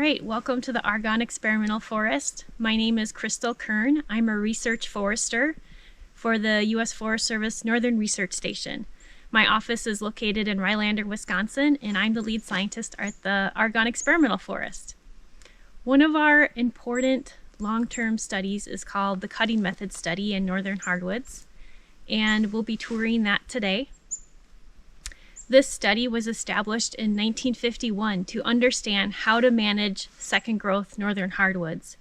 right, welcome to the Argonne Experimental Forest. My name is Crystal Kern. I'm a research forester for the U.S. Forest Service Northern Research Station. My office is located in Rylander, Wisconsin, and I'm the lead scientist at the Argonne Experimental Forest. One of our important long-term studies is called the Cutting Method Study in Northern Hardwoods, and we'll be touring that today. This study was established in 1951 to understand how to manage second growth northern hardwoods.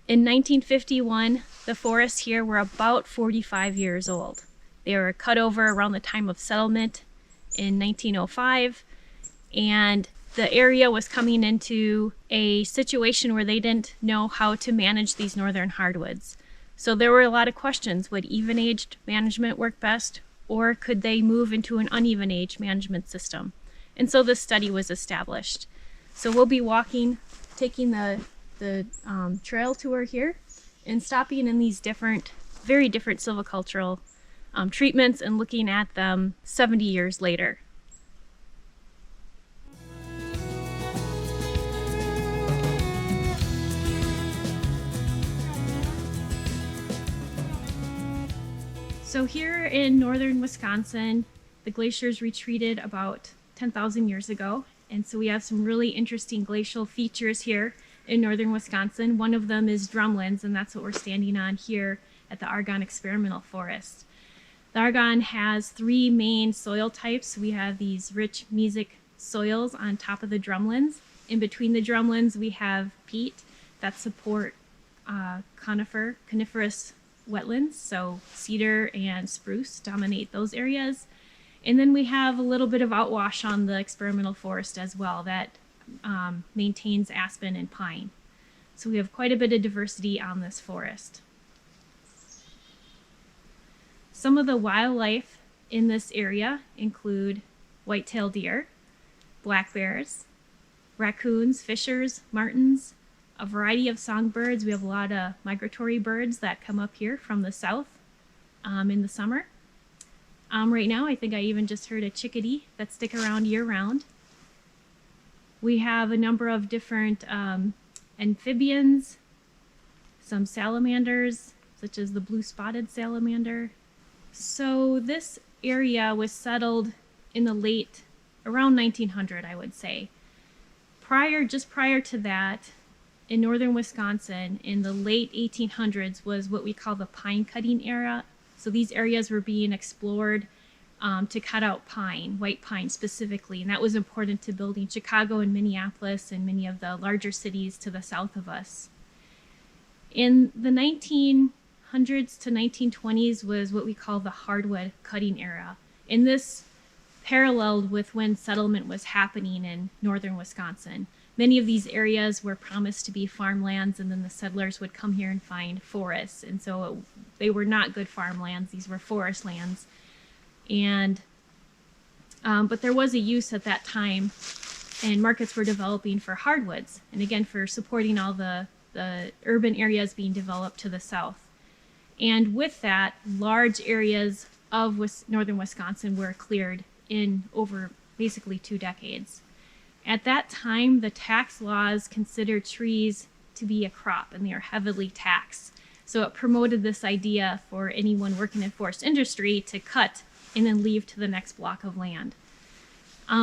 In 1951, the forests here were about 45 years old. They were cut over around the time of settlement in 1905, and the area was coming into a situation where they didn't know how to manage these northern hardwoods. So there were a lot of questions. Would even-aged management work best? Or could they move into an uneven age management system? And so this study was established. So we'll be taking the trail tour here and stopping in these very different silvicultural treatments and looking at them 70 years later. So here in northern Wisconsin, the glaciers retreated about 10,000 years ago. And so we have some really interesting glacial features here in northern Wisconsin. One of them is drumlins, and that's what we're standing on here at the Argonne Experimental Forest. The Argonne has three main soil types. We have these rich mesic soils on top of the drumlins. In between the drumlins, we have peat that support coniferous wetlands, so cedar and spruce dominate those areas. And then we have a little bit of outwash on the experimental forest as well that maintains aspen and pine. So we have quite a bit of diversity on this forest. Some of the wildlife in this area include white-tailed deer, black bears, raccoons, fishers, martins, a variety of songbirds. We have a lot of migratory birds that come up here from the south in the summer. Right now, I think I even just heard a chickadee that stick around year-round. We have a number of different amphibians, some salamanders, such as the blue-spotted salamander. So this area was settled in the around 1900, I would say. Just prior to that, in northern Wisconsin, in the late 1800s, was what we call the pine cutting era. So these areas were being explored to cut out pine, white pine specifically, and that was important to building Chicago and Minneapolis and many of the larger cities to the south of us. In the 1900s to 1920s was what we call the hardwood cutting era, and this paralleled with when settlement was happening in northern Wisconsin. Many of these areas were promised to be farmlands, and then the settlers would come here and find forests. And so they were not good farmlands. These were forest lands. And but there was a use at that time, and markets were developing for hardwoods, and again for supporting all the urban areas being developed to the south. And with that, large areas of northern Wisconsin were cleared in over basically 2 decades. At that time, the tax laws considered trees to be a crop, and they are heavily taxed. So it promoted this idea for anyone working in forest industry to cut and then leave to the next block of land.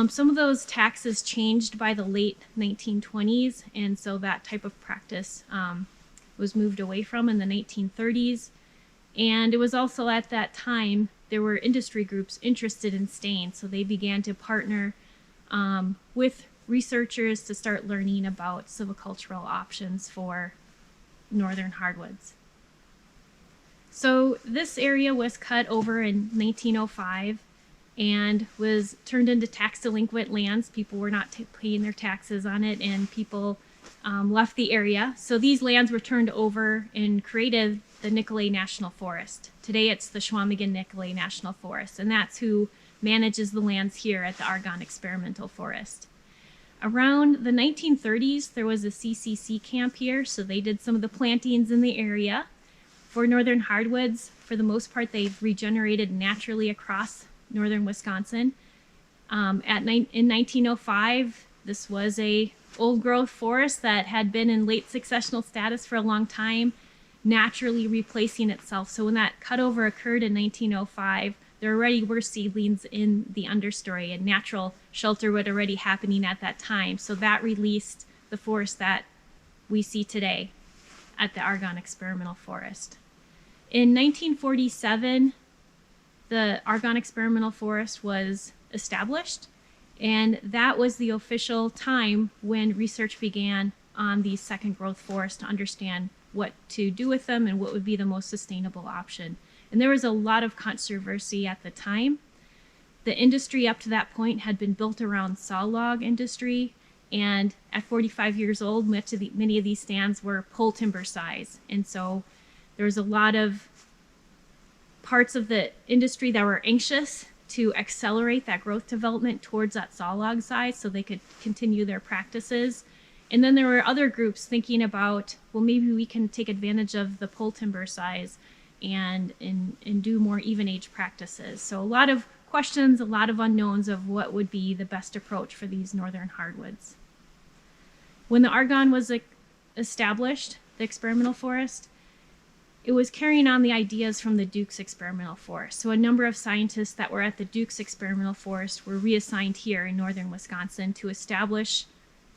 Some of those taxes changed by the late 1920s, and so that type of practice was moved away from in the 1930s. And it was also at that time there were industry groups interested in staying, so they began to partner with researchers to start learning about silvicultural options for northern hardwoods. So this area was cut over in 1905 and was turned into tax delinquent lands. People were not paying their taxes on it, and people left the area. So these lands were turned over and created the Nicolet National Forest. Today it's the Chequamegon-Nicolet National Forest, and that's who manages the lands here at the Argonne Experimental Forest. Around the 1930s, there was a CCC camp here, so they did some of the plantings in the area. For northern hardwoods, for the most part, they've regenerated naturally across northern Wisconsin. In 1905, this was a old growth forest that had been in late successional status for a long time, naturally replacing itself. So when that cutover occurred in 1905, there already were seedlings in the understory and natural shelterwood already happening at that time. So that released the forest that we see today at the Argonne Experimental Forest. In 1947, the Argonne Experimental Forest was established, and that was the official time when research began on these second growth forests to understand what to do with them and what would be the most sustainable option. And there was a lot of controversy at the time. The industry up to that point had been built around saw log industry, and at 45 years old, many of these stands were pole timber size. And so there was a lot of parts of the industry that were anxious to accelerate that growth development towards that saw log size so they could continue their practices. And then there were other groups thinking about, well, maybe we can take advantage of the pole timber size and do more even age practices. So a lot of questions, a lot of unknowns of what would be the best approach for these northern hardwoods. When the Argonne was established, the experimental forest, it was carrying on the ideas from the Duke's Experimental Forest. So a number of scientists that were at the Duke's Experimental Forest were reassigned here in northern Wisconsin to establish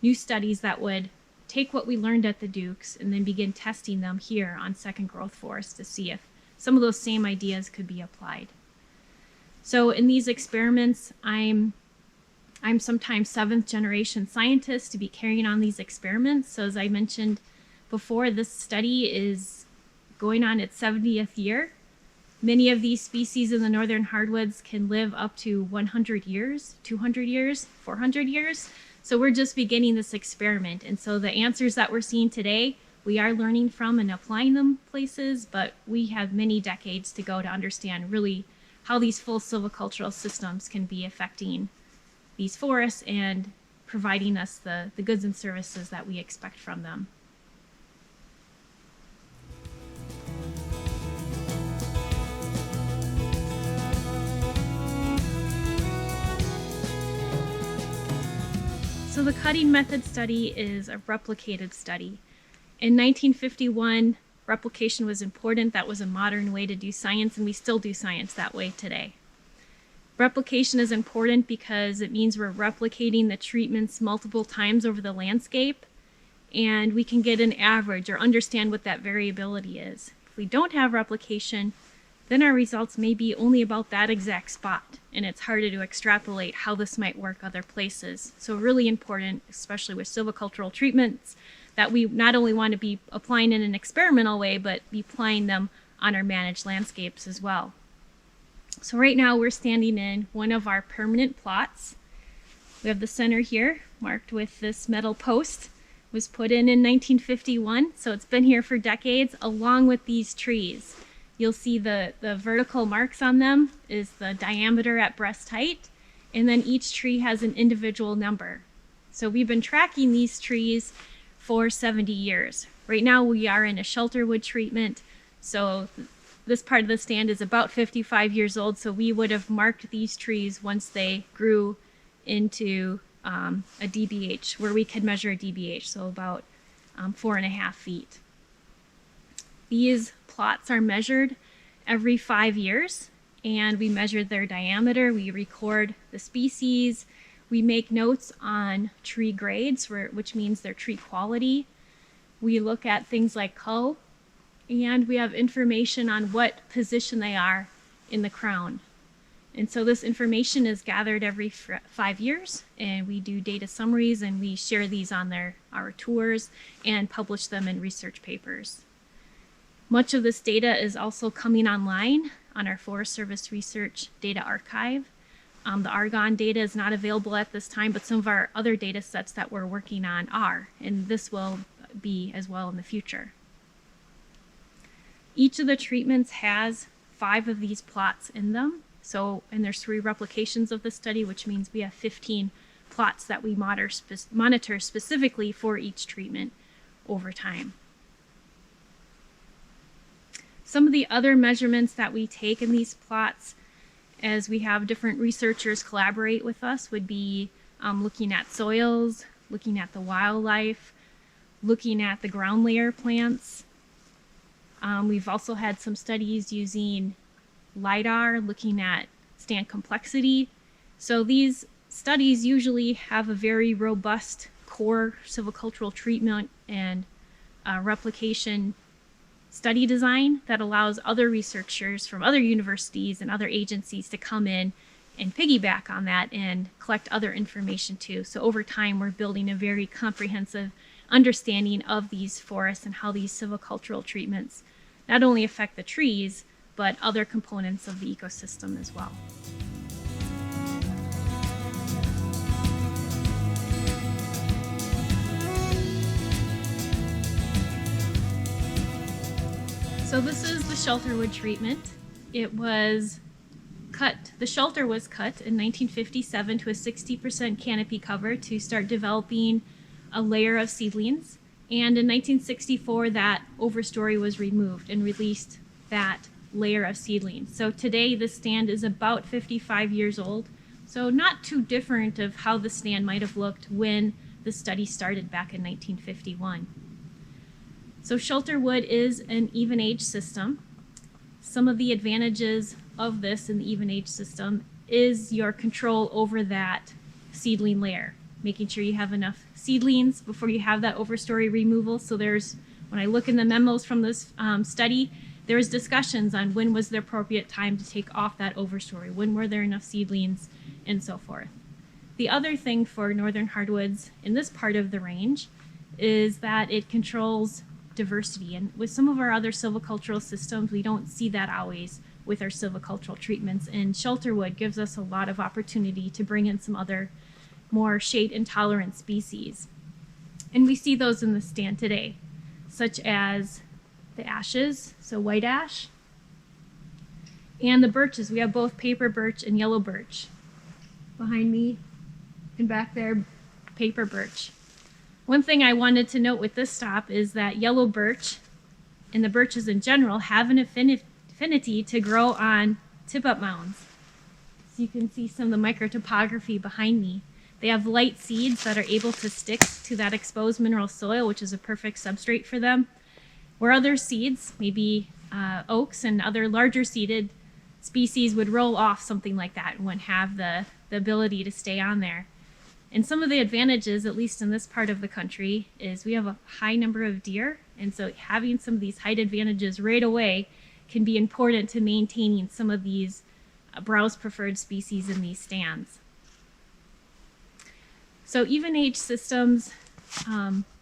new studies that would take what we learned at the Duke's and then begin testing them here on second growth forests to see if some of those same ideas could be applied. So in these experiments, I'm sometimes seventh generation scientist to be carrying on these experiments. So as I mentioned before, this study is going on its 70th year. Many of these species in the northern hardwoods can live up to 100 years, 200 years, 400 years. So we're just beginning this experiment. And so the answers that we're seeing today, we are learning from and applying them places, but we have many decades to go to understand really how these full silvicultural systems can be affecting these forests and providing us the goods and services that we expect from them. So the cutting method study is a replicated study. In 1951, replication was important. That was a modern way to do science, and we still do science that way today. Replication is important because it means we're replicating the treatments multiple times over the landscape, and we can get an average or understand what that variability is. If we don't have replication, then our results may be only about that exact spot, and it's harder to extrapolate how this might work other places. So really important, especially with silvicultural treatments, that we not only want to be applying in an experimental way, but be applying them on our managed landscapes as well. So right now we're standing in one of our permanent plots. We have the center here marked with this metal post. It was put in 1951, so it's been here for decades, along with these trees. You'll see the vertical marks on them is the diameter at breast height, and then each tree has an individual number. So we've been tracking these trees for 70 years. Right now we are in a shelterwood treatment, so this part of the stand is about 55 years old, so we would have marked these trees once they grew into a DBH, where we could measure a DBH, so about 4.5 feet. These plots are measured every 5 years, and we measure their diameter, we record the species, we make notes on tree grades, which means their tree quality. We look at things like cull, and we have information on what position they are in the crown. And so this information is gathered every 5 years, and we do data summaries, and we share these on our tours and publish them in research papers. Much of this data is also coming online on our Forest Service Research Data Archive. The Argonne data is not available at this time, but some of our other data sets that we're working on are, and this will be as well in the future. Each of the treatments has 5 of these plots in them. So, and there's 3 replications of the study, which means we have 15 plots that we monitor specifically for each treatment over time. Some of the other measurements that we take in these plots, as we have different researchers collaborate with us, would be looking at soils, looking at the wildlife, looking at the ground layer plants. We've also had some studies using LiDAR, looking at stand complexity. So these studies usually have a very robust core silvicultural treatment and replication study design that allows other researchers from other universities and other agencies to come in and piggyback on that and collect other information too. So over time, we're building a very comprehensive understanding of these forests and how these silvicultural treatments not only affect the trees, but other components of the ecosystem as well. So this is the Shelterwood treatment. It was cut, the shelter was cut in 1957 to a 60% canopy cover to start developing a layer of seedlings. And in 1964, that overstory was removed and released that layer of seedlings. So today the stand is about 55 years old. So not too different of how the stand might have looked when the study started back in 1951. So Shelterwood is an even age system. Some of the advantages of this in the even age system is your control over that seedling layer, making sure you have enough seedlings before you have that overstory removal. So there's, when I look in the memos from this study, there's discussions on when was the appropriate time to take off that overstory, when were there enough seedlings, and so forth. The other thing for northern hardwoods in this part of the range is that it controls diversity. And with some of our other silvicultural systems, we don't see that always with our silvicultural treatments. And Shelterwood gives us a lot of opportunity to bring in some other more shade intolerant species. And we see those in the stand today, such as the ashes, so white ash, and the birches. We have both paper birch and yellow birch. Behind me and back there, paper birch. One thing I wanted to note with this stop is that yellow birch and the birches in general have an affinity to grow on tip-up mounds. So you can see some of the microtopography behind me. They have light seeds that are able to stick to that exposed mineral soil, which is a perfect substrate for them. Where other seeds, maybe oaks and other larger seeded species, would roll off something like that and wouldn't have the ability to stay on there. And some of the advantages, at least in this part of the country, is we have a high number of deer, and so having some of these height advantages right away can be important to maintaining some of these browse preferred species in these stands. So even age systems,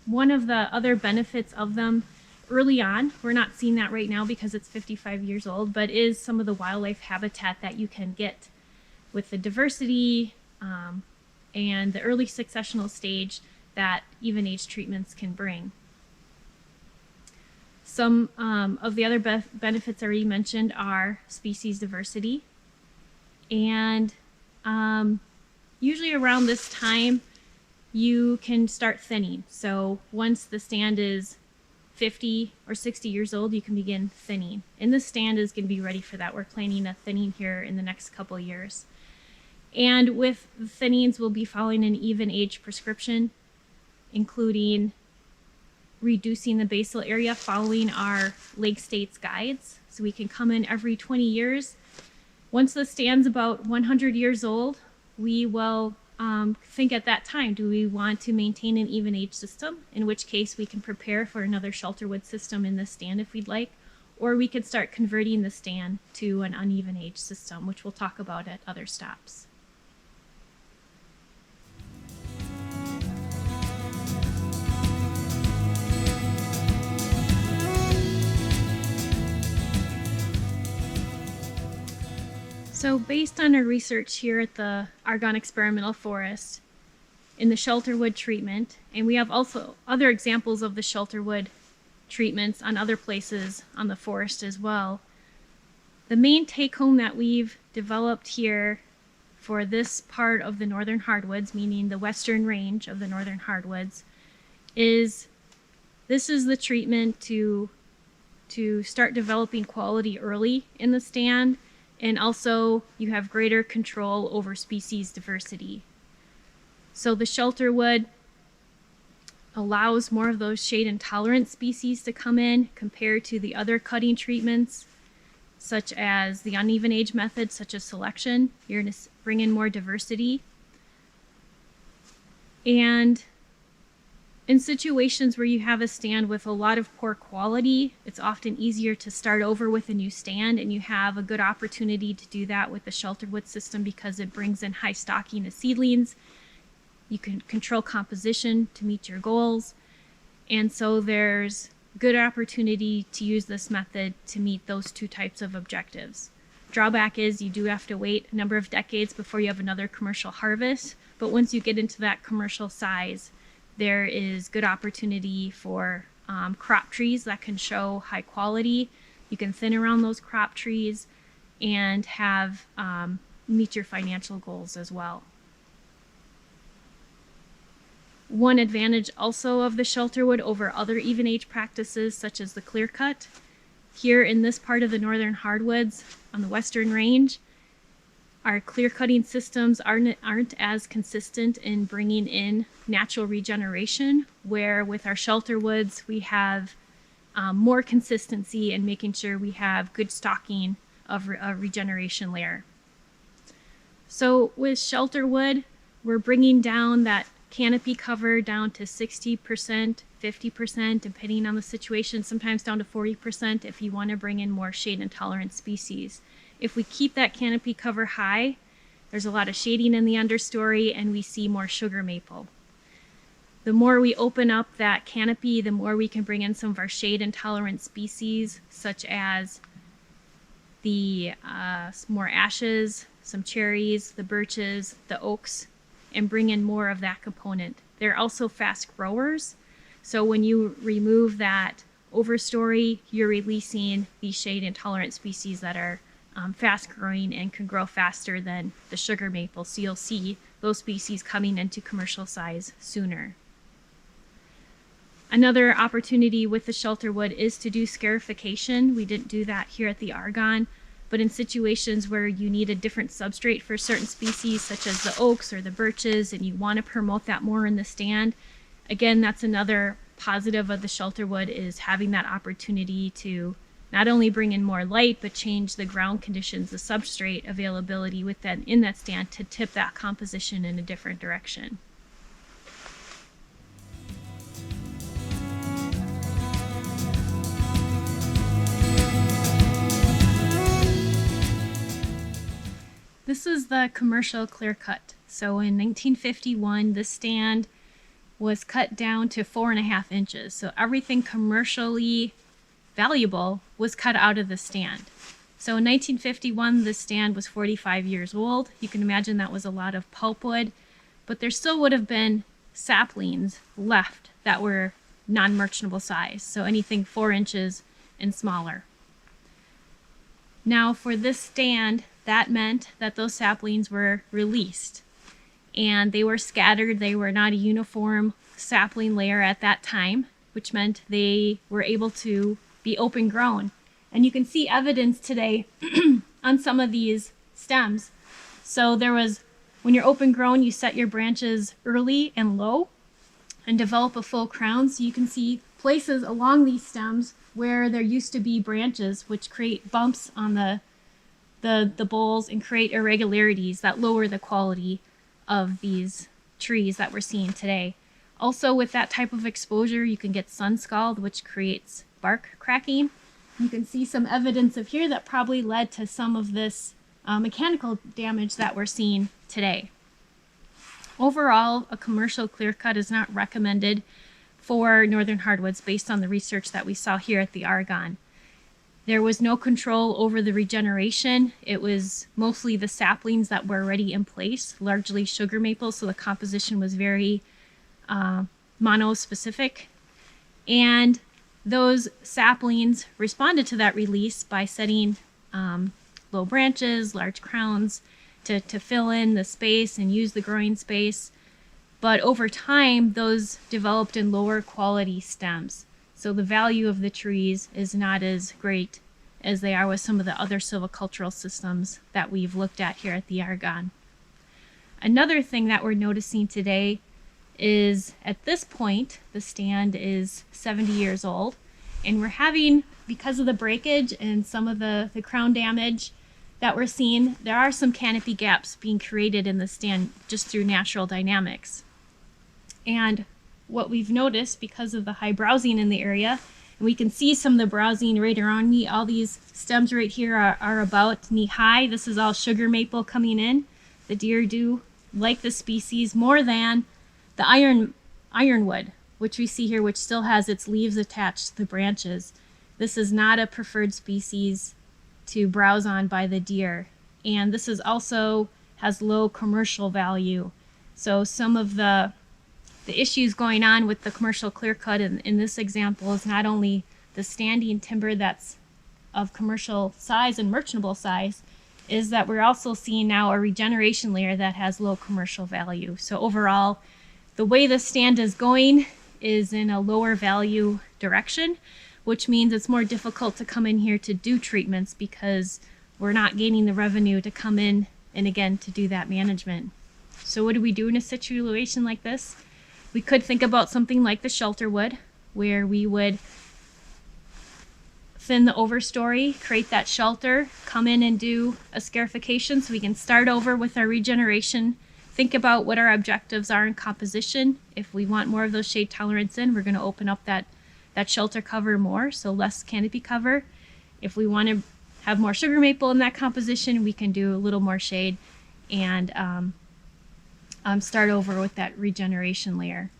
one of the other benefits of them early on, we're not seeing that right now because it's 55 years old, but is some of the wildlife habitat that you can get with the diversity and the early successional stage that even age treatments can bring. Some of the other benefits I already mentioned are species diversity, and usually around this time you can start thinning. So once the stand is 50 or 60 years old, you can begin thinning. And this stand is going to be ready for that. We're planning a thinning here in the next couple of years. And with the thinnings, we'll be following an even age prescription, including reducing the basal area following our Lake States guides. So we can come in every 20 years. Once the stand's about 100 years old, we will think at that time, do we want to maintain an even age system? In which case we can prepare for another Shelterwood system in the stand if we'd like, or we could start converting the stand to an uneven age system, which we'll talk about at other stops. So based on our research here at the Argonne Experimental Forest in the Shelterwood treatment, and we have also other examples of the Shelterwood treatments on other places on the forest as well, the main take-home that we've developed here for this part of the northern hardwoods, meaning the western range of the northern hardwoods, is this is the treatment to start developing quality early in the stand. And also you have greater control over species diversity. So the Shelterwood allows more of those shade intolerant species to come in compared to the other cutting treatments, such as the uneven age method, such as selection. You're going to bring in more diversity. And in situations where you have a stand with a lot of poor quality, it's often easier to start over with a new stand, and you have a good opportunity to do that with the Shelterwood system because it brings in high stocking of seedlings. You can control composition to meet your goals, and so there's good opportunity to use this method to meet those two types of objectives. Drawback is you do have to wait a number of decades before you have another commercial harvest, but once you get into that commercial size, there is good opportunity for crop trees that can show high quality. You can thin around those crop trees and have meet your financial goals as well. One advantage also of the Shelterwood over other even age practices such as the clear cut, here in this part of the northern hardwoods on the western range, our clear cutting systems aren't as consistent in bringing in natural regeneration, where with our Shelterwoods we have more consistency in making sure we have good stocking of a regeneration layer. So with Shelterwood, we're bringing down that canopy cover down to 60%, 50%, depending on the situation, sometimes down to 40% if you want to bring in more shade intolerant species. If we keep that canopy cover high, there's a lot of shading in the understory and we see more sugar maple. The more we open up that canopy, the more we can bring in some of our shade intolerant species, such as the more ashes, some cherries, the birches, the oaks, and bring in more of that component. They're also fast growers, so when you remove that overstory, you're releasing these shade intolerant species that are fast growing and can grow faster than the sugar maple, so you'll see those species coming into commercial size sooner. Another opportunity with the Shelterwood is to do scarification. We didn't do that here at the Argonne, but in situations where you need a different substrate for certain species, such as the oaks or the birches, and you want to promote that more in the stand, again, that's another positive of the Shelterwood, is having that opportunity to not only bring in more light, but change the ground conditions, the substrate availability with that in that stand to tip that composition in a different direction. This is the commercial clear cut. So in 1951, this stand was cut down to 4.5 inches. So everything commercially valuable was cut out of the stand. So in 1951, this stand was 45 years old. You can imagine that was a lot of pulpwood, but there still would have been saplings left that were non-merchantable size. So anything 4 inches and smaller. Now for this stand, that meant that those saplings were released and they were scattered. They were not a uniform sapling layer at that time, which meant they were able to be open grown. And you can see evidence today on some of these stems. So there was, when you're open grown, you set your branches early and low and develop a full crown. So you can see places along these stems where there used to be branches, which create bumps on the boles and create irregularities that lower the quality of these trees that we're seeing today. Also, with that type of exposure, you can get sun scald, which creates bark cracking. You can see some evidence of here that probably led to some of this mechanical damage that we're seeing today. Overall, a commercial clear cut is not recommended for northern hardwoods based on the research that we saw here at the Argonne. There was no control over the regeneration. It was mostly the saplings that were already in place, largely sugar maple, so the composition was very monospecific. And those saplings responded to that release by setting low branches, large crowns to fill in the space and use the growing space. But over time, those developed in lower quality stems. So the value of the trees is not as great as they are with some of the other silvicultural systems that we've looked at here at the Argonne. Another thing that we're noticing today is at this point, the stand is 70 years old, and we're having, because of the breakage and some of the crown damage that we're seeing, there are some canopy gaps being created in the stand just through natural dynamics. And what we've noticed, because of the high browsing in the area, and we can see some of the browsing right around me, all these stems right here are about knee high. This is all sugar maple coming in. The deer do like the species more than the ironwood, which we see here, which still has its leaves attached to the branches. This is not a preferred species to browse on by the deer. And this is also has low commercial value. So some of the issues going on with the commercial clear cut in this example is not only the standing timber that's of commercial size and merchantable size, is that we're also seeing now a regeneration layer that has low commercial value. So overall, the way the stand is going is in a lower value direction, which means it's more difficult to come in here to do treatments because we're not gaining the revenue to come in and again to do that management. So what do we do in a situation like this? We could think about something like the Shelterwood, where we would thin the overstory, create that shelter, come in and do a scarification so we can start over with our regeneration. Think about what our objectives are in composition. If we want more of those shade tolerance in, we're going to open up that shelter cover more, so less canopy cover. If we want to have more sugar maple in that composition, we can do a little more shade and start over with that regeneration layer.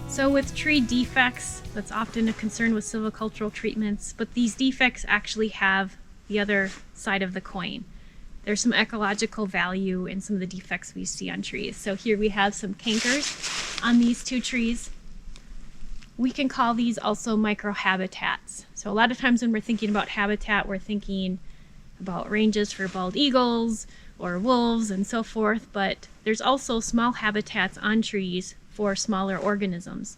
So with tree defects, that's often a concern with silvicultural treatments, but these defects actually have the other side of the coin. There's some ecological value in some of the defects we see on trees. So here we have some cankers on these two trees. We can call these also microhabitats. So a lot of times when we're thinking about habitat, we're thinking about ranges for bald eagles or wolves and so forth, but there's also small habitats on trees for smaller organisms.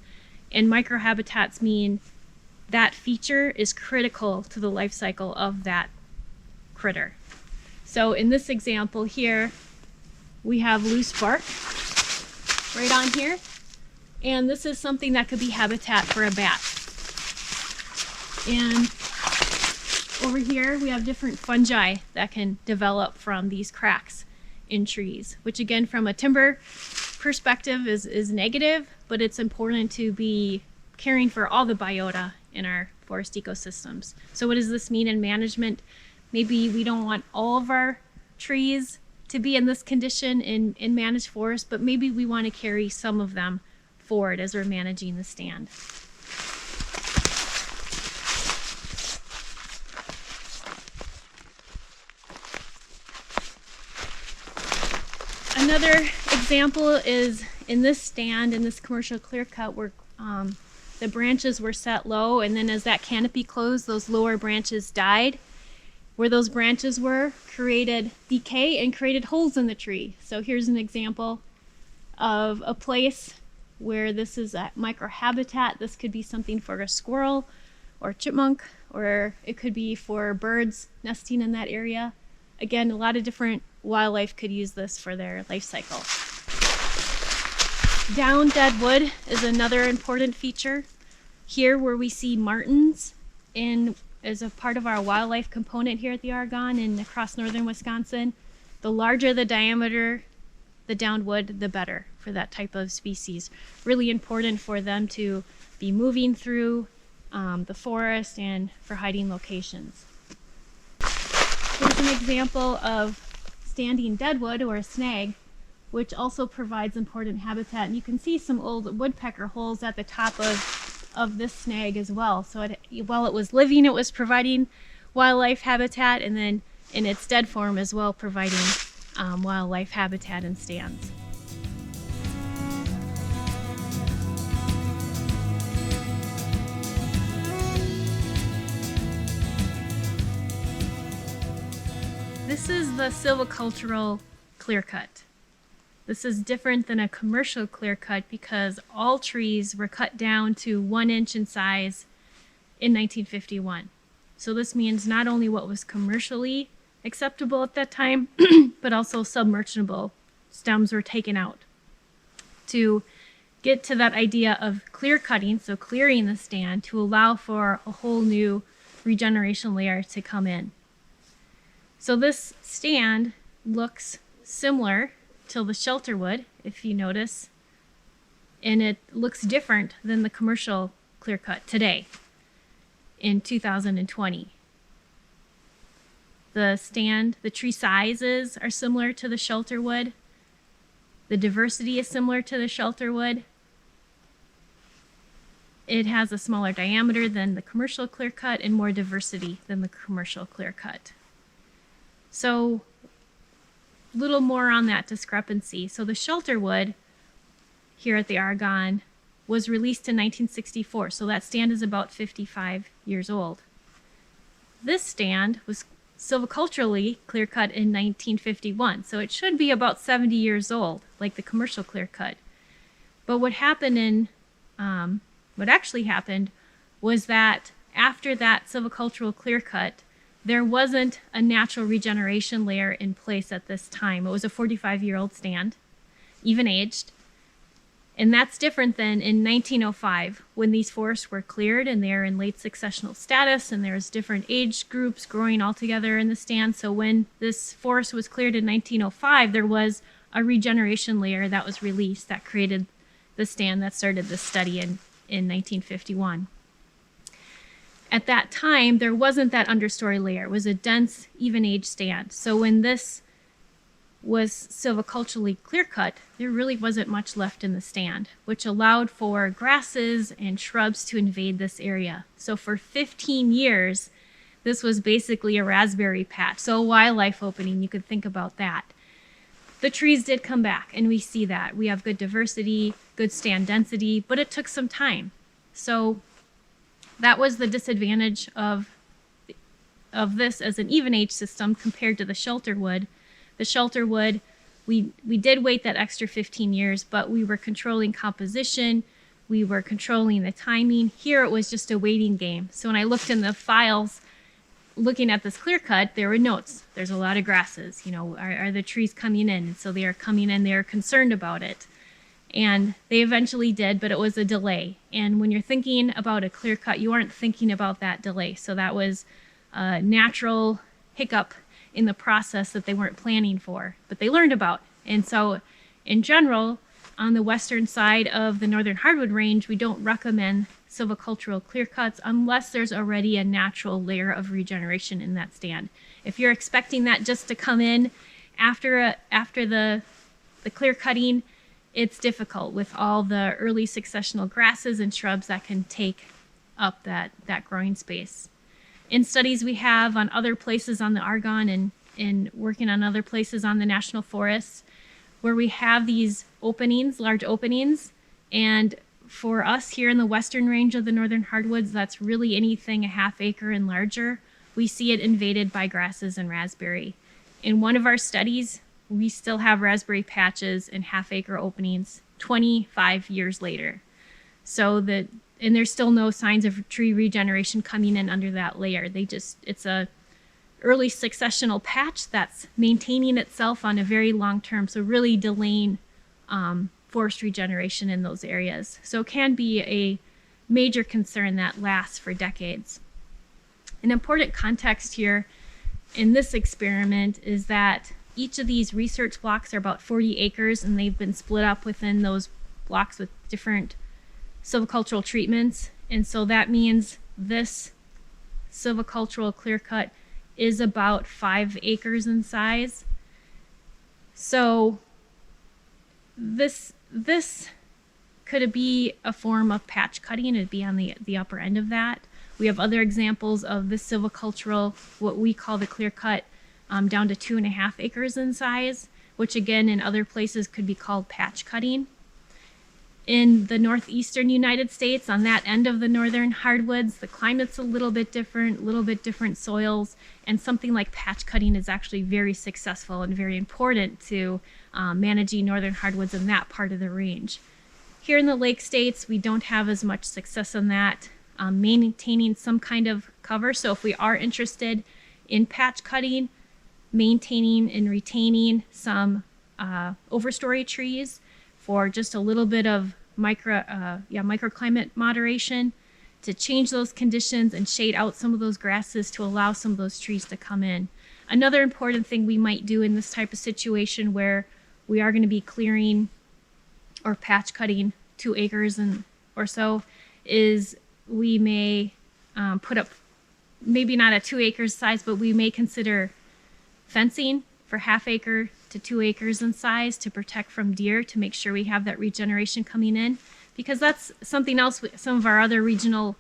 And microhabitats mean that feature is critical to the life cycle of that critter. So in this example here, we have loose bark right on here. And this is something that could be habitat for a bat. And over here, we have different fungi that can develop from these cracks in trees, which again, from a timber perspective is negative, but it's important to be caring for all the biota in our forest ecosystems. So what does this mean in management? Maybe we don't want all of our trees to be in this condition in managed forest, but maybe we want to carry some of them forward as we're managing the stand. Another example is in this stand, in this commercial clear cut, where the branches were set low, and then as that canopy closed, those lower branches died. Where those branches were created decay and created holes in the tree. So here's an example of a place where this is a microhabitat. This could be something for a squirrel or chipmunk, or it could be for birds nesting in that area. Again, a lot of different wildlife could use this for their life cycle. Down dead wood is another important feature. Here where we see martens as a part of our wildlife component here at the Argonne and across northern Wisconsin, the larger the diameter, the downed wood, the better for that type of species. Really important for them to be moving through the forest and for hiding locations. Here's an example of standing deadwood or a snag, which also provides important habitat. And you can see some old woodpecker holes at the top of this snag as well. So while it was living, it was providing wildlife habitat, and then in its dead form as well, providing wildlife habitat and stands. This is the silvicultural clearcut. This is different than a commercial clear cut because all trees were cut down to 1 inch in size in 1951. So this means not only what was commercially acceptable at that time, but also submersible stems were taken out to get to that idea of clear cutting, so clearing the stand to allow for a whole new regeneration layer to come in. So this stand looks similar to the Shelterwood, if you notice, and it looks different than the commercial clear cut today in 2020. The tree sizes are similar to the Shelterwood. The diversity is similar to the Shelterwood. It has a smaller diameter than the commercial clear cut and more diversity than the commercial clear cut. So a little more on that discrepancy. So the Shelterwood here at the Argonne was released in 1964, so that stand is about 55 years old. This stand was silviculturally clear cut in 1951, so it should be about 70 years old, like the commercial clear cut. But what actually happened was that after that silvicultural clear cut, there wasn't a natural regeneration layer in place at this time. It was a 45-year-old stand, even aged. And that's different than in 1905 when these forests were cleared and they're in late successional status and there's different age groups growing all together in the stand. So when this forest was cleared in 1905, there was a regeneration layer that was released that created the stand that started the study in 1951. At that time, there wasn't that understory layer. It was a dense, even-age stand. So when this was silviculturally clear-cut, there really wasn't much left in the stand, which allowed for grasses and shrubs to invade this area. So for 15 years, this was basically a raspberry patch. So a wildlife opening, you could think about that. The trees did come back, and we see that. We have good diversity, good stand density, but it took some time. So that was the disadvantage of this as an even-age system compared to the Shelterwood. The Shelterwood, we did wait that extra 15 years, but we were controlling composition, we were controlling the timing. Here it was just a waiting game. So when I looked in the files, looking at this clear cut, there were notes. There's a lot of grasses, are the trees coming in? And so they are coming in, they're concerned about it. And they eventually did, but it was a delay. And when you're thinking about a clear cut, you aren't thinking about that delay. So that was a natural hiccup in the process that they weren't planning for, but they learned about. And so in general, on the western side of the northern hardwood range, we don't recommend silvicultural clear cuts unless there's already a natural layer of regeneration in that stand. If you're expecting that just to come in after the clear cutting, it's difficult with all the early successional grasses and shrubs that can take up that growing space. In studies we have on other places on the Argonne and working on other places on the national forests where we have these openings, large openings, and for us here in the western range of the northern hardwoods, that's really anything a half acre and larger, we see it invaded by grasses and raspberry. In one of our studies, we still have raspberry patches and half acre openings 25 years later. And there's still no signs of tree regeneration coming in under that layer. It's a early successional patch that's maintaining itself on a very long term, so really delaying forest regeneration in those areas. So it can be a major concern that lasts for decades. An important context here in this experiment is that each of these research blocks are about 40 acres, and they've been split up within those blocks with different silvicultural treatments. And so that means this silvicultural clear cut is about 5 acres in size. So this could be a form of patch cutting. It'd be on the upper end of that. We have other examples of this silvicultural, what we call the clear cut, down to 2.5 acres in size, which again in other places could be called patch cutting. In the northeastern United States, on that end of the northern hardwoods, the climate's a little bit different soils, and something like patch cutting is actually very successful and very important to managing northern hardwoods in that part of the range. Here in the Lake States, we don't have as much success on that. maintaining some kind of cover. So if we are interested in patch cutting, maintaining and retaining some overstory trees for just a little bit of microclimate moderation, to change those conditions and shade out some of those grasses to allow some of those trees to come in. Another important thing we might do in this type of situation where we are going to be clearing or patch cutting 2 acres or so is we may put up, maybe not a 2 acres size, but we may consider fencing for 1/2 acre to 2 acres in size to protect from deer, to make sure we have that regeneration coming in. Because that's something else some of our other regional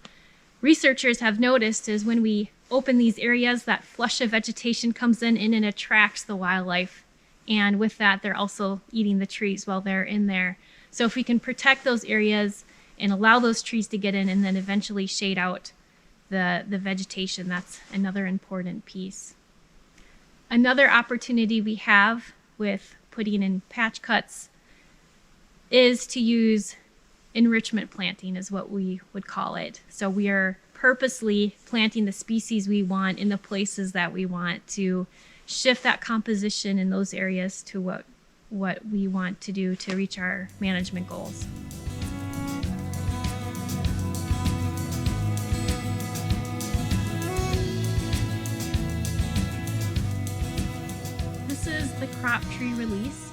researchers have noticed, is when we open these areas, that flush of vegetation comes in and it attracts the wildlife. And with that, they're also eating the trees while they're in there. So if we can protect those areas and allow those trees to get in and then eventually shade out the vegetation, that's another important piece. Another opportunity we have with putting in patch cuts is to use enrichment planting, is what we would call it. So we are purposely planting the species we want in the places that we want to shift that composition in those areas to what we want to do to reach our management goals. This is the crop tree release,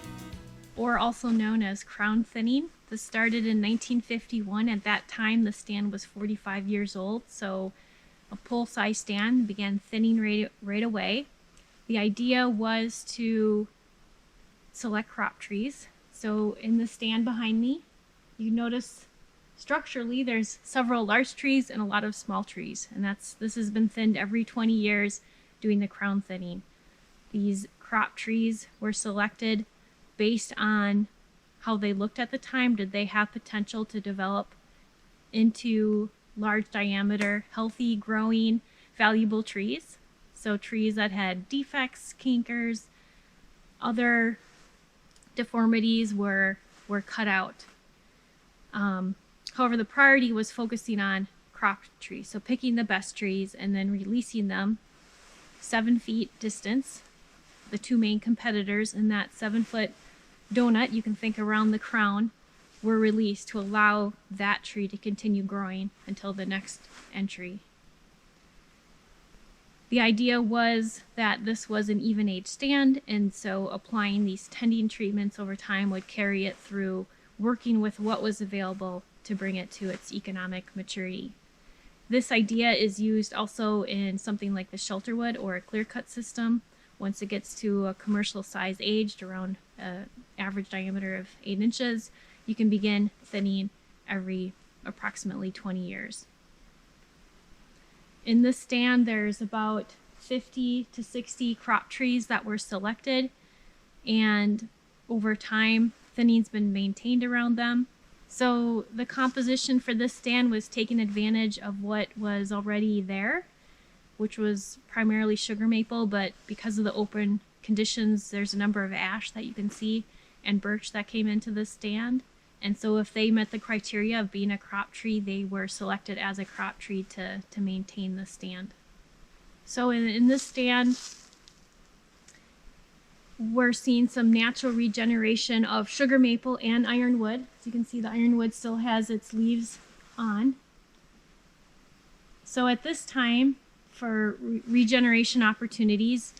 or also known as crown thinning. This started in 1951. At that time, the stand was 45 years old, so a pole-size stand began thinning right away. The idea was to select crop trees. So in the stand behind me, you notice structurally there's several large trees and a lot of small trees, and this has been thinned every 20 years doing the crown thinning. These crop trees were selected based on how they looked at the time. Did they have potential to develop into large diameter, healthy, growing, valuable trees? So trees that had defects, kinkers, other deformities were cut out. However, the priority was focusing on crop trees, so picking the best trees and then releasing them 7 feet distance. The 2 main competitors in that 7-foot donut, you can think around the crown, were released to allow that tree to continue growing until the next entry. The idea was that this was an even age stand, and so applying these tending treatments over time would carry it through, working with what was available to bring it to its economic maturity. This idea is used also in something like the Shelterwood or a clear-cut system. Once it gets to a commercial size aged around an average diameter of 8 inches, you can begin thinning every approximately 20 years. In this stand, there's about 50 to 60 crop trees that were selected, and over time, thinning's been maintained around them. So the composition for this stand was taking advantage of what was already there, which was primarily sugar maple, but because of the open conditions, there's a number of ash that you can see and birch that came into this stand. And so if they met the criteria of being a crop tree, they were selected as a crop tree to maintain the stand. So in this stand, we're seeing some natural regeneration of sugar maple and ironwood. As you can see, the ironwood still has its leaves on. So at this time, for regeneration opportunities,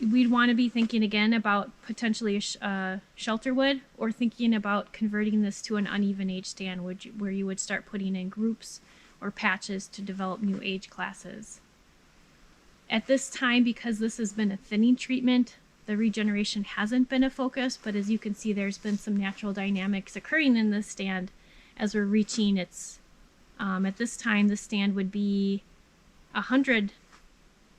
we'd want to be thinking again about potentially a shelterwood, or thinking about converting this to an uneven age stand where you would start putting in groups or patches to develop new age classes. At this time, because this has been a thinning treatment, the regeneration hasn't been a focus, but as you can see, there's been some natural dynamics occurring in this stand as we're reaching its at this time, the stand would be 100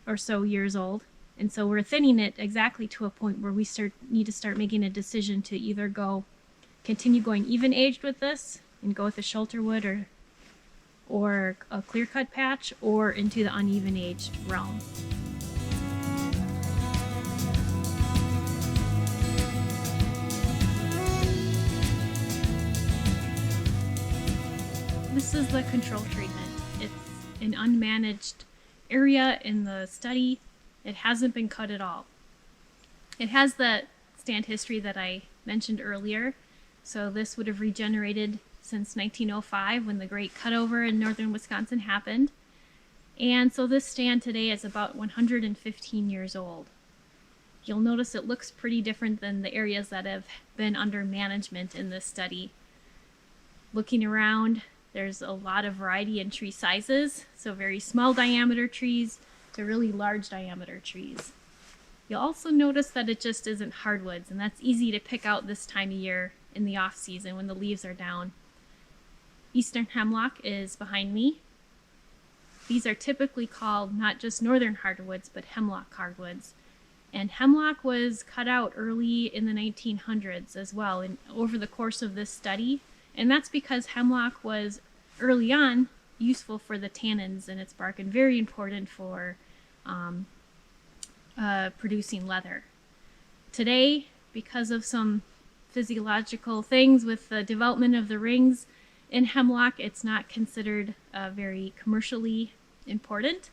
or so years old, and so we're thinning it exactly to a point where we need to start making a decision to either continue going even aged with this and go with a shelterwood or a clear-cut patch, or into the uneven aged realm. is the control treatment. It's an unmanaged area in the study. It hasn't been cut at all. It has the stand history that I mentioned earlier. So this would have regenerated since 1905 when the great cutover in northern Wisconsin happened. And so this stand today is about 115 years old. You'll notice it looks pretty different than the areas that have been under management in this study. Looking around, there's a lot of variety in tree sizes, so very small diameter trees to really large diameter trees. You'll also notice that it just isn't hardwoods, and that's easy to pick out this time of year in the off season when the leaves are down. Eastern hemlock is behind me. These are typically called not just northern hardwoods, but hemlock hardwoods. And hemlock was cut out early in the 1900s as well, and over the course of this study. And that's because hemlock was early on useful for the tannins in its bark and very important for producing leather. Today, because of some physiological things with the development of the rings in hemlock, it's not considered very commercially important.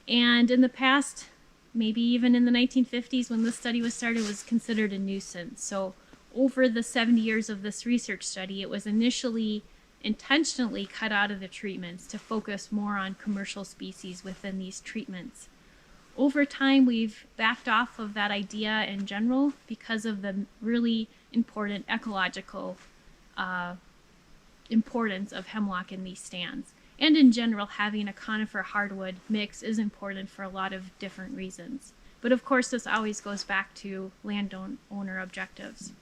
And in the past, maybe even in the 1950s when this study was started, it was considered a nuisance. So over the 70 years of this research study, it was initially intentionally cut out of the treatments to focus more on commercial species within these treatments. Over time, we've backed off of that idea in general because of the really important ecological importance of hemlock in these stands. And in general, having a conifer hardwood mix is important for a lot of different reasons. But of course, this always goes back to landowner objectives.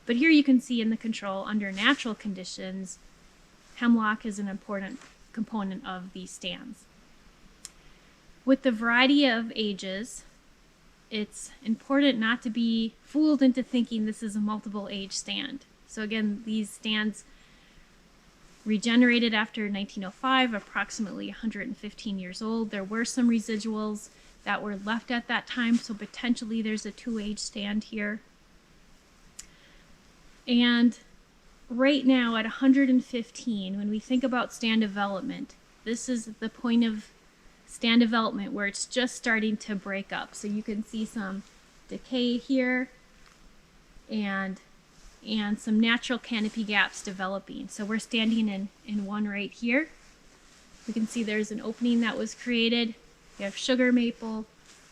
But here you can see in the control, under natural conditions, hemlock is an important component of these stands. With the variety of ages, it's important not to be fooled into thinking this is a multiple age stand. So again, these stands regenerated after 1905, approximately 115 years old. There were some residuals that were left at that time, so potentially there's a two-age stand here. And right now at 115, when we think about stand development, this is the point of stand development where it's just starting to break up. So you can see some decay here and some natural canopy gaps developing. So we're standing in one right here. We can see there's an opening that was created. We have sugar maple,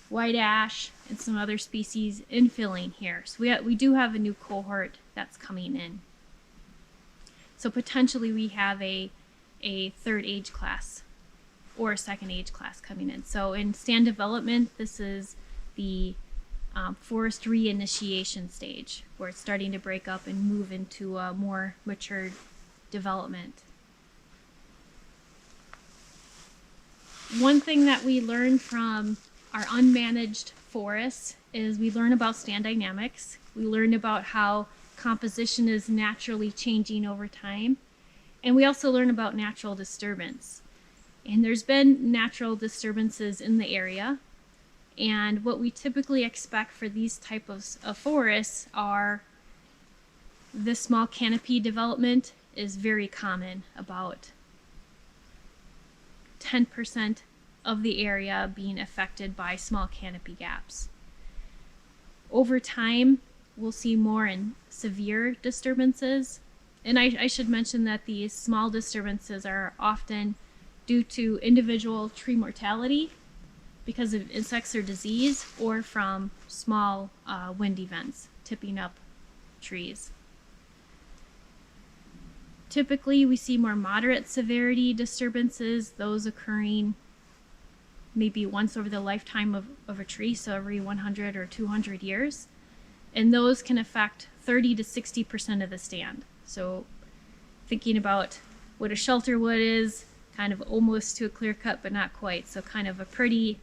white ash, and some other species infilling here. So we do have a new cohort that's coming in. So potentially we have a third age class or a second age class coming in. So in stand development, this is the forest reinitiation stage, where it's starting to break up and move into a more mature development. One thing that we learn from our unmanaged forests is we learn about stand dynamics. We learn about how composition is naturally changing over time. And we also learn about natural disturbance. And there's been natural disturbances in the area. And what we typically expect for these types of forests are this small canopy development is very common, about 10% of the area being affected by small canopy gaps. Over time, we'll see more in severe disturbances. And I should mention that these small disturbances are often due to individual tree mortality because of insects or disease, or from small wind events tipping up trees. Typically, we see more moderate severity disturbances, those occurring maybe once over the lifetime of a tree, so every 100 or 200 years. And those can affect 30 to 60% of the stand. So thinking about what a shelterwood is, kind of almost to a clear cut, but not quite. So kind of a pretty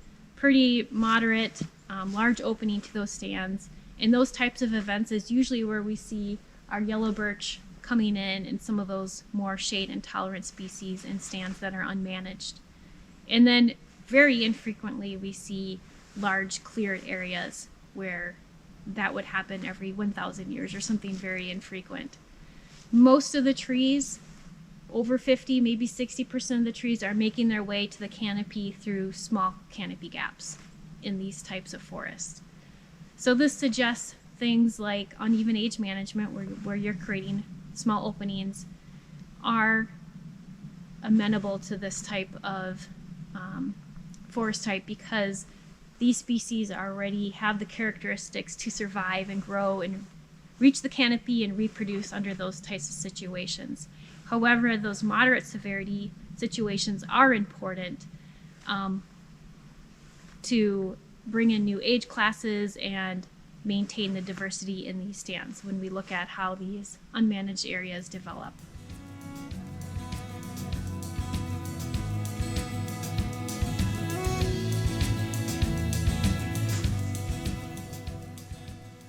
moderate, large opening to those stands. And those types of events is usually where we see our yellow birch coming in and some of those more shade intolerant species in stands that are unmanaged. And then very infrequently we see large cleared areas where that would happen every 1,000 years or something very infrequent. Most of the trees over 50, maybe 60% of the trees are making their way to the canopy through small canopy gaps in these types of forests. So this suggests things like uneven age management, where you're creating small openings, are amenable to this type of forest type, because these species already have the characteristics to survive and grow and reach the canopy and reproduce under those types of situations. However, those moderate severity situations are important to bring in new age classes and maintain the diversity in these stands when we look at how these unmanaged areas develop.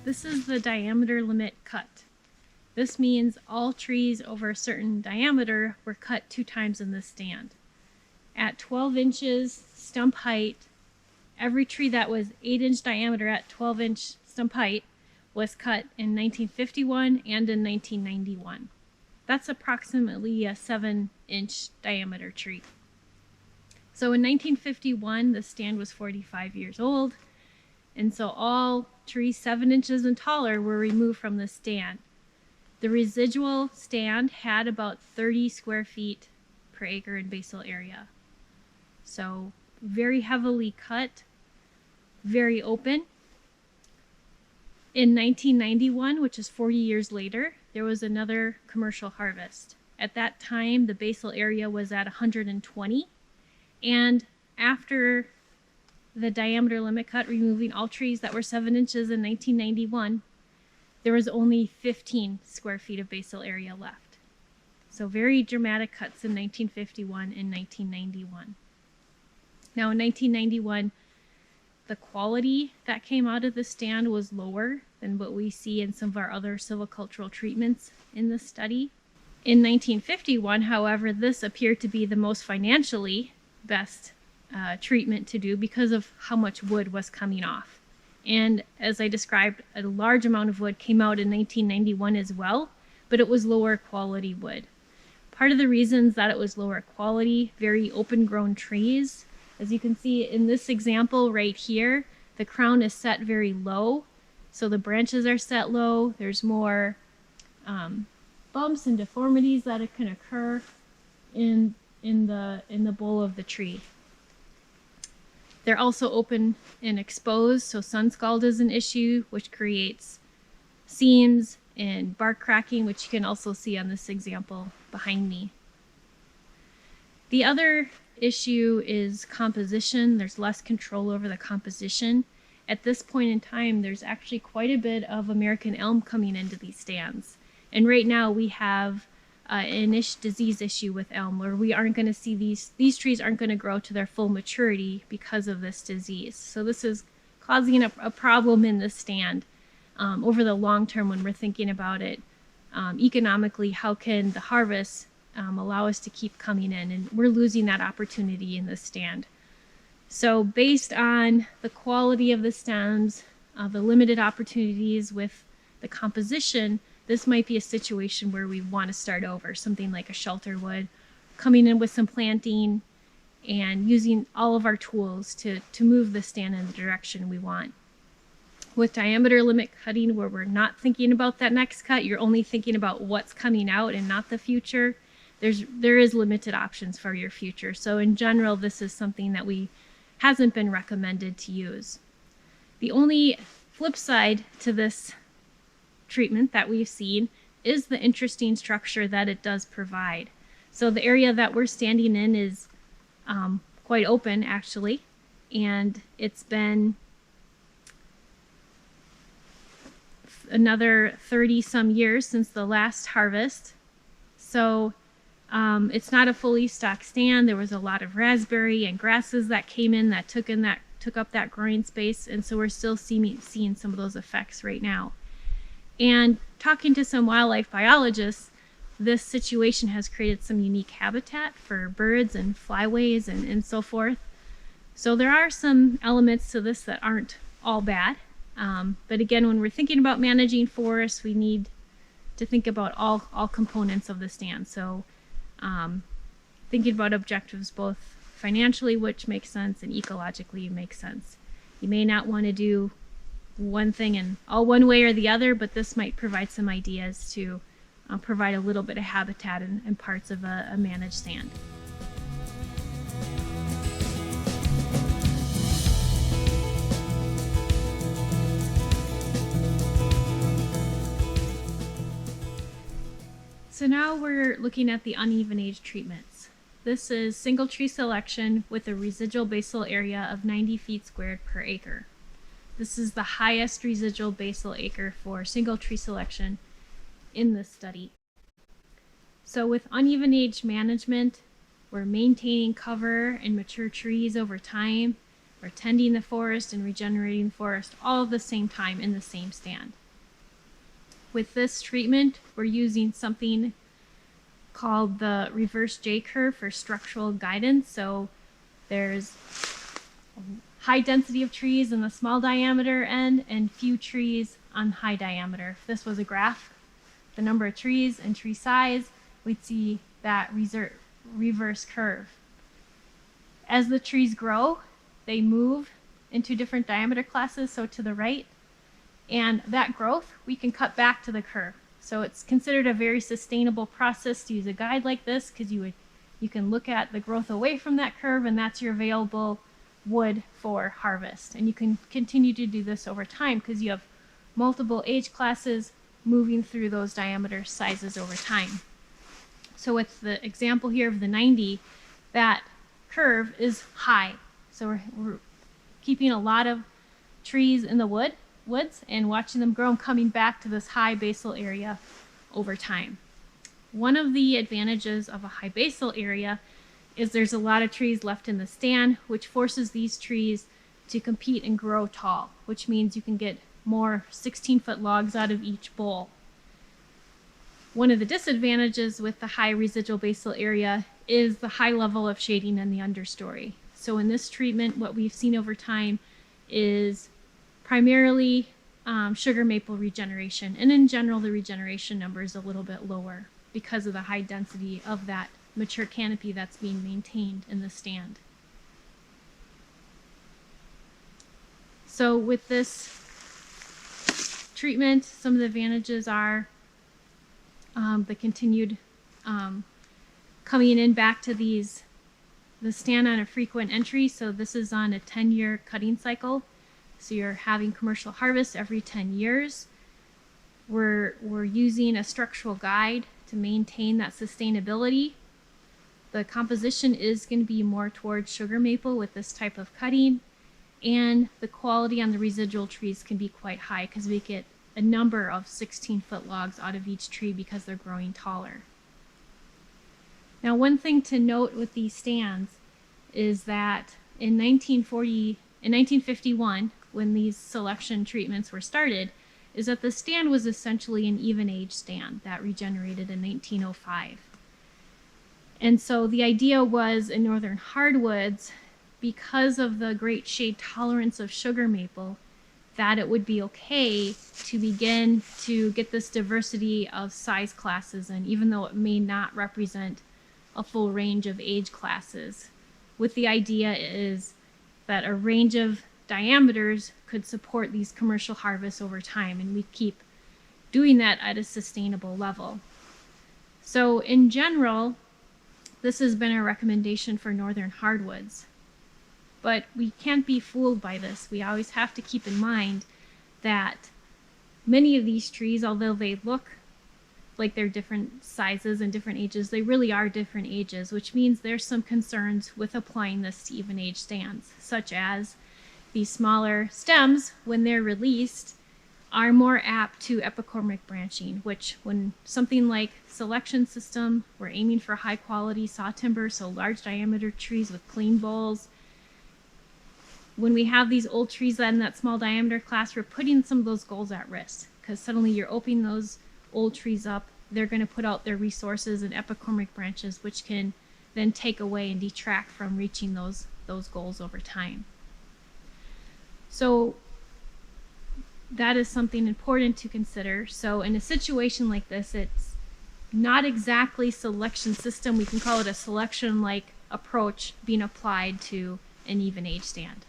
This is the diameter limit cut. This means all trees over a certain diameter were cut 2 times in this stand. At 12 inches stump height, every tree that was 8-inch diameter at 12-inch stump height was cut in 1951 and in 1991. That's approximately a 7-inch diameter tree. So in 1951, the stand was 45 years old, and so all trees 7 inches and taller were removed from the stand. The residual stand had about 30 square feet per acre in basal area. So very heavily cut, very open. In 1991, which is 40 years later, there was another commercial harvest. At that time, the basal area was at 120, and after the diameter limit cut, removing all trees that were 7 inches in 1991, there was only 15 square feet of basal area left. So very dramatic cuts in 1951 and 1991. Now in 1991, the quality that came out of the stand was lower than what we see in some of our other silvicultural treatments in the study. In 1951, however, this appeared to be the most financially best treatment to do because of how much wood was coming off. And as I described, a large amount of wood came out in 1991 as well, but it was lower quality wood. Part of the reasons that it was lower quality, very open grown trees, as you can see in this example right here, the crown is set very low, so the branches are set low. There's more bumps and deformities that can occur in the bowl of the tree. They're also open and exposed, so sun scald is an issue, which creates seams and bark cracking, which you can also see on this example behind me. The other issue is composition. There's less control over the composition. At this point in time, there's actually quite a bit of American elm coming into these stands. And right now we have an disease issue with elm, where we aren't going to see these trees aren't going to grow to their full maturity because of this disease. So this is causing a problem in the stand over the long term when we're thinking about it economically. How can the harvest allow us to keep coming in? And we're losing that opportunity in the stand. So based on the quality of the stems, the limited opportunities with the composition, this might be a situation where we want to start over, something like a Shelterwood, coming in with some planting and using all of our tools to move the stand in the direction we want. With diameter limit cutting, where we're not thinking about that next cut, you're only thinking about what's coming out and not the future, there is limited options for your future. So in general, this is something that hasn't been recommended to use. The only flip side to this treatment that we've seen is the interesting structure that it does provide. So the area that we're standing in is quite open, actually, and it's been another 30 some years since the last harvest. So it's not a fully stocked stand. There was a lot of raspberry and grasses that came in that took up that growing space, and so we're still seeing some of those effects right now. And talking to some wildlife biologists, this situation has created some unique habitat for birds and flyways and so forth. So there are some elements to this that aren't all bad. But again, when we're thinking about managing forests, we need to think about all components of the stand. So thinking about objectives both financially, which makes sense, and ecologically makes sense. You may not want to do one thing in all one way or the other, but this might provide some ideas to provide a little bit of habitat in parts of a managed stand. So now we're looking at the uneven age treatments. This is single tree selection with a residual basal area of 90 feet squared per acre. This is the highest residual basal acre for single tree selection in this study. So with uneven age management, we're maintaining cover and mature trees over time. We're tending the forest and regenerating the forest all at the same time in the same stand. With this treatment, we're using something called the reverse J-curve for structural guidance. So there's a high density of trees in the small diameter end and few trees on high diameter. If this was a graph, the number of trees and tree size, we'd see that reverse curve. As the trees grow, they move into different diameter classes, so to the right. And that growth, we can cut back to the curve. So it's considered a very sustainable process to use a guide like this, because you can look at the growth away from that curve, and that's your available wood for harvest. And you can continue to do this over time because you have multiple age classes moving through those diameter sizes over time. So with the example here of the 90, that curve is high. So we're keeping a lot of trees in the woods and watching them grow and coming back to this high basal area over time. One of the advantages of a high basal area is there's a lot of trees left in the stand, which forces these trees to compete and grow tall, which means you can get more 16-foot logs out of each bowl. One of the disadvantages with the high residual basal area is the high level of shading in the understory. So in this treatment, what we've seen over time is primarily sugar maple regeneration, and in general the regeneration number is a little bit lower because of the high density of that mature canopy that's being maintained in the stand. So with this treatment, some of the advantages are the continued coming in back to the stand on a frequent entry. So this is on a 10-year cutting cycle. So you're having commercial harvest every 10 years. We're using a structural guide to maintain that sustainability. The composition is going to be more towards sugar maple with this type of cutting, and the quality on the residual trees can be quite high because we get a number of 16-foot logs out of each tree because they're growing taller. Now, one thing to note with these stands is that in 1951, when these selection treatments were started, is that the stand was essentially an even age stand that regenerated in 1905. And so the idea was in northern hardwoods, because of the great shade tolerance of sugar maple, that it would be okay to begin to get this diversity of size classes, and even though it may not represent a full range of age classes, with the idea is that a range of diameters could support these commercial harvests over time, and we keep doing that at a sustainable level. So in general, this has been a recommendation for northern hardwoods, but we can't be fooled by this. We always have to keep in mind that many of these trees, although they look like they're different sizes and different ages, they really are different ages, which means there's some concerns with applying this to even age stands, such as these smaller stems, when they're released, are more apt to epicormic branching, which when something like selection system, we're aiming for high quality saw timber, so large diameter trees with clean boles. When we have these old trees in that small diameter class, we're putting some of those goals at risk, because suddenly you're opening those old trees up, they're going to put out their resources and epicormic branches, which can then take away and detract from reaching those goals over time. So that is something important to consider. So in a situation like this, it's not exactly selection system. We can call it a selection-like approach being applied to an even age stand.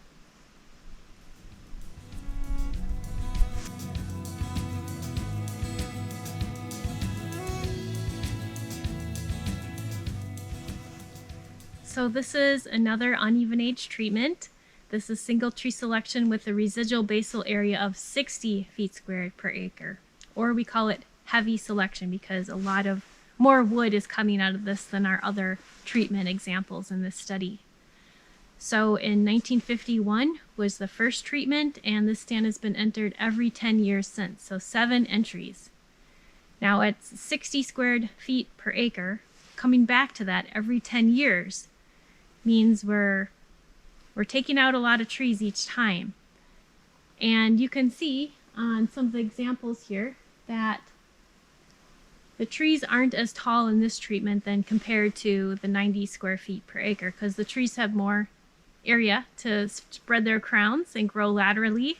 So this is another uneven age treatment. This is single tree selection with a residual basal area of 60 feet squared per acre. Or we call it heavy selection because a lot of more wood is coming out of this than our other treatment examples in this study. So in 1951 was the first treatment, and this stand has been entered every 10 years since, so 7 entries. Now at 60 squared feet per acre, coming back to that every 10 years means we're taking out a lot of trees each time. And you can see on some of the examples here that the trees aren't as tall in this treatment than compared to the 90 square feet per acre, because the trees have more area to spread their crowns and grow laterally.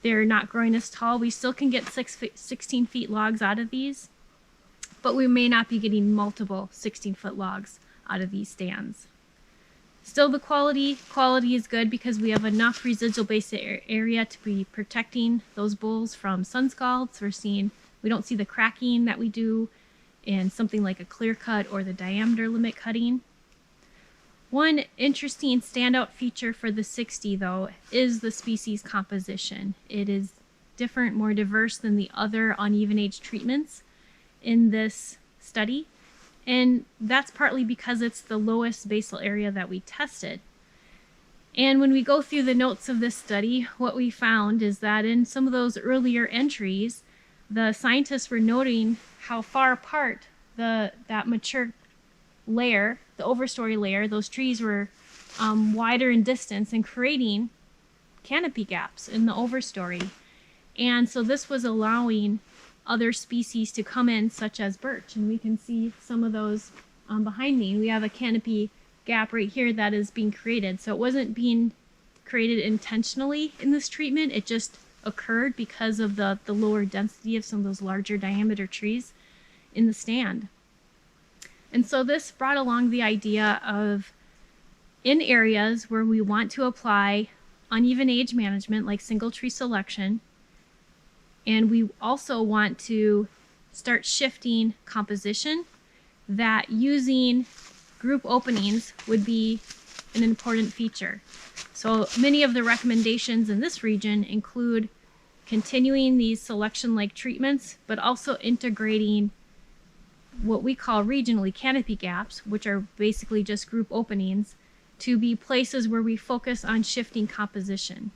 They're not growing as tall. We still can get 16 feet logs out of these, but we may not be getting multiple 16-foot logs out of these stands. Still, the quality is good because we have enough residual base area to be protecting those bulls from sun scalds. We don't see the cracking that we do in something like a clear cut or the diameter limit cutting. One interesting standout feature for the 60 though is the species composition. It is different, more diverse than the other uneven age treatments in this study. And that's partly because it's the lowest basal area that we tested. And when we go through the notes of this study, what we found is that in some of those earlier entries, the scientists were noting how far apart that mature layer, the overstory layer, those trees were wider in distance and creating canopy gaps in the overstory. And so this was allowing other species to come in, such as birch, and we can see some of those behind me. We have a canopy gap right here that is being created. So it wasn't being created intentionally in this treatment, it just occurred because of the lower density of some of those larger diameter trees in the stand. And so this brought along the idea of, in areas where we want to apply uneven age management like single tree selection, and we also want to start shifting composition, that using group openings would be an important feature. So many of the recommendations in this region include continuing these selection-like treatments, but also integrating what we call regionally canopy gaps, which are basically just group openings, to be places where we focus on shifting composition.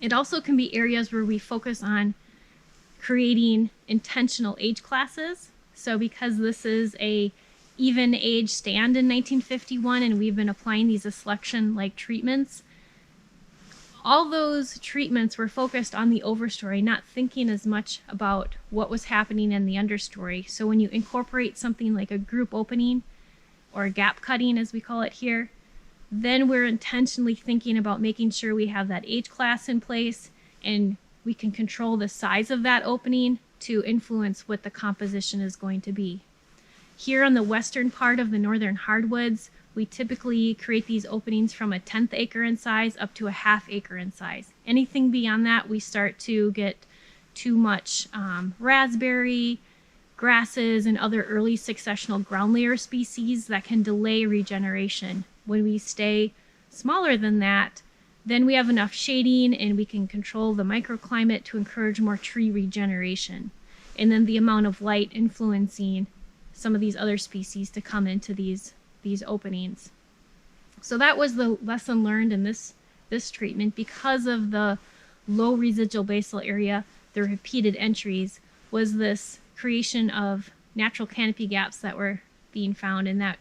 It also can be areas where we focus on creating intentional age classes. So because this is a even age stand in 1951 and we've been applying these selection-like treatments, all those treatments were focused on the overstory, not thinking as much about what was happening in the understory. So when you incorporate something like a group opening or gap cutting, as we call it here, then we're intentionally thinking about making sure we have that age class in place, and we can control the size of that opening to influence what the composition is going to be. Here on the western part of the northern hardwoods, we typically create these openings from a 1/10 acre in size up to a 1/2 acre in size. Anything beyond that, we start to get too much raspberry, grasses, and other early successional ground layer species that can delay regeneration. When we stay smaller than that, then we have enough shading and we can control the microclimate to encourage more tree regeneration. And then the amount of light influencing some of these other species to come into these openings. So that was the lesson learned in this treatment. Because of the low residual basal area, the repeated entries, was this creation of natural canopy gaps that were being found, and that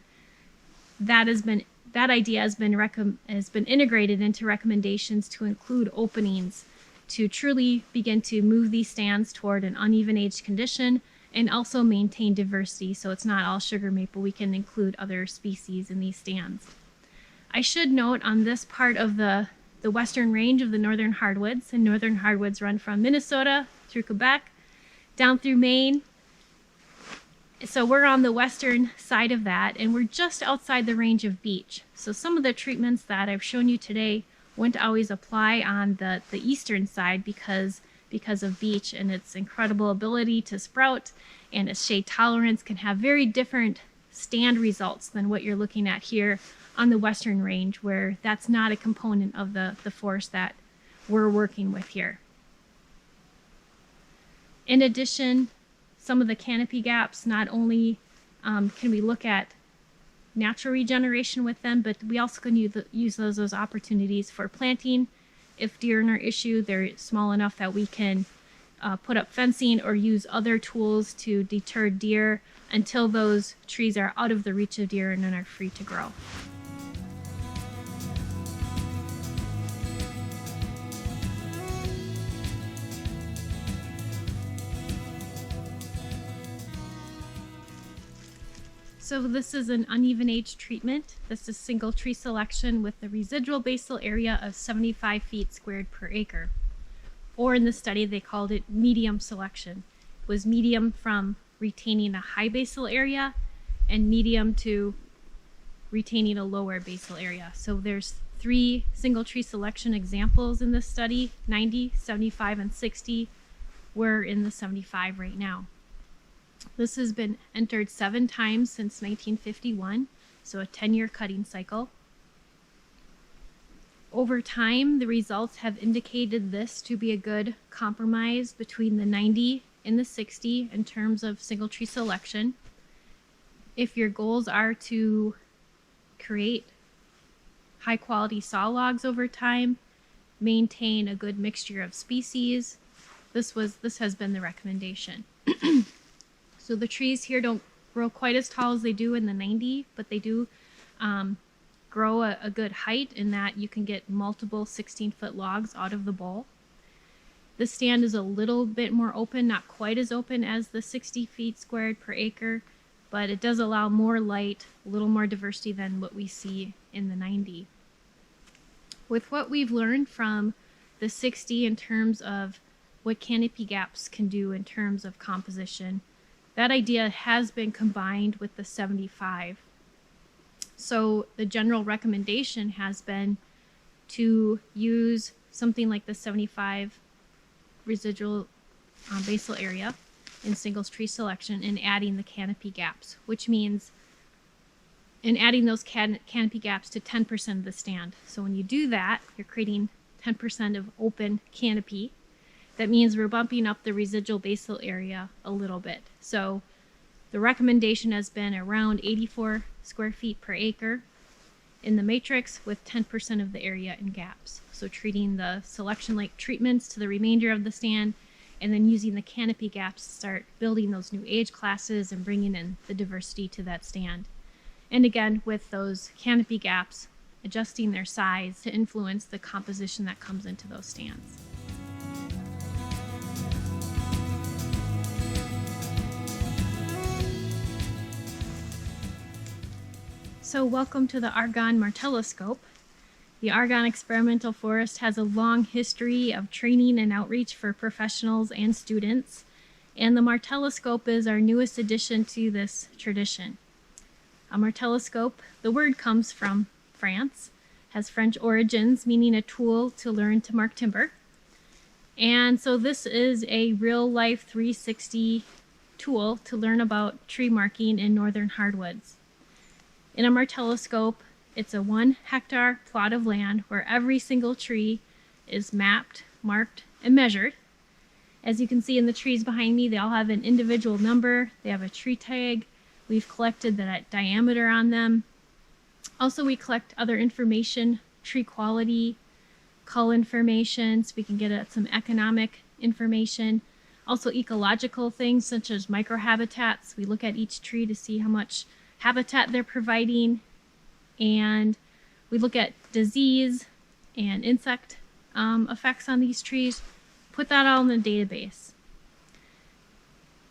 idea has been integrated into recommendations to include openings to truly begin to move these stands toward an uneven age condition and also maintain diversity, so it's not all sugar maple. We can include other species in these stands. I should note on this part of the western range of the northern hardwoods, and northern hardwoods run from Minnesota through Quebec down through Maine, So we're on the western side of that, and we're just outside the range of beech. So some of the treatments that I've shown you today wouldn't always apply on the eastern side because of beech and its incredible ability to sprout, and its shade tolerance can have very different stand results than what you're looking at here on the western range, where that's not a component of the forest that we're working with here. In addition, some of the canopy gaps, not only can we look at natural regeneration with them, but we also can use those as opportunities for planting. If deer are an issue, they're small enough that we can put up fencing or use other tools to deter deer until those trees are out of the reach of deer and then are free to grow. So this is an uneven age treatment. This is single tree selection with the residual basal area of 75 feet squared per acre. Or in the study, they called it medium selection. It was medium from retaining a high basal area and medium to retaining a lower basal area. So there's 3 single tree selection examples in this study, 90, 75, and 60. We're in the 75 right now. This has been entered 7 times since 1951, so a 10-year cutting cycle. Over time, the results have indicated this to be a good compromise between the 90 and the 60 in terms of single tree selection. If your goals are to create high-quality saw logs over time, maintain a good mixture of species, this has been the recommendation. So the trees here don't grow quite as tall as they do in the 90, but they do grow a good height in that you can get multiple 16-foot logs out of the bowl. The stand is a little bit more open, not quite as open as the 60 feet squared per acre, but it does allow more light, a little more diversity than what we see in the 90. With what we've learned from the 60 in terms of what canopy gaps can do in terms of composition, that idea has been combined with the 75. So the general recommendation has been to use something like the 75 residual basal area in singles tree selection and adding the canopy gaps, which means adding those canopy gaps to 10% of the stand. So when you do that, you're creating 10% of open canopy. That means we're bumping up the residual basal area a little bit. So the recommendation has been around 84 square feet per acre in the matrix with 10% of the area in gaps. So treating the selection-like treatments to the remainder of the stand and then using the canopy gaps to start building those new age classes and bringing in the diversity to that stand. And again, with those canopy gaps, adjusting their size to influence the composition that comes into those stands. So welcome to the Argonne Marteloscope. The Argonne Experimental Forest has a long history of training and outreach for professionals and students, and the Marteloscope is our newest addition to this tradition. A Marteloscope, the word comes from France, has French origins, meaning a tool to learn to mark timber. And so this is a real-life 360 tool to learn about tree marking in northern hardwoods. In a Marteloscope, it's a 1 hectare plot of land where every single tree is mapped, marked, and measured. As you can see in the trees behind me, they all have an individual number. They have a tree tag. We've collected the diameter on them. Also, we collect other information, tree quality, cull information, so we can get at some economic information. Also ecological things such as microhabitats. We look at each tree to see how much habitat they're providing, and we look at disease and insect effects on these trees, put that all in the database.